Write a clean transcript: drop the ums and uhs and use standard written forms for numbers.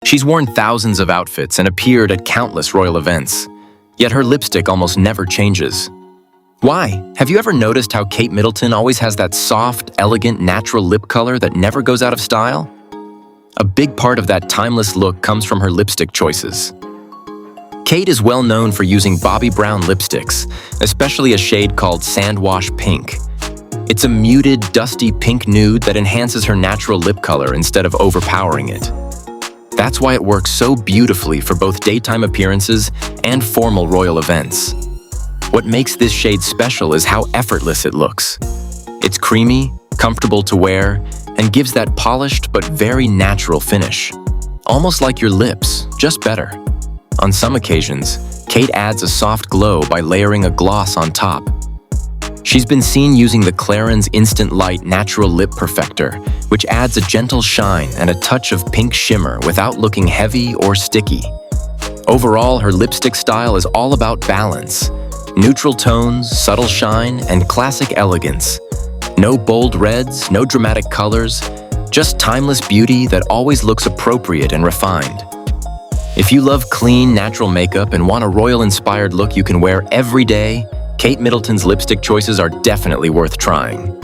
She's worn thousands of outfits and appeared at countless royal events, yet her lipstick almost never changes. Why? Have you ever noticed how Kate Middleton always has that soft, elegant, natural lip color that never goes out of style? A big part of that timeless look comes from her lipstick choices. Kate is well known for using Bobbi Brown lipsticks, especially a shade called Sandwash Pink. It's a muted, dusty pink nude that enhances her natural lip color instead of overpowering it. That's why it works so beautifully for both daytime appearances and formal royal events. What makes this shade special is how effortless it looks. It's creamy, comfortable to wear, and gives that polished but very natural finish. Almost like your lips, just better. On some occasions, Kate adds a soft glow by layering a gloss on top. She's been seen using the Clarins Instant Light Natural Lip Perfector, which adds a gentle shine and a touch of pink shimmer without looking heavy or sticky. Overall, her lipstick style is all about balance. Neutral tones, subtle shine, and classic elegance. No bold reds, no dramatic colors, just timeless beauty that always looks appropriate and refined. If you love clean, natural makeup and want a royal-inspired look you can wear every day, Kate Middleton's lipstick choices are definitely worth trying.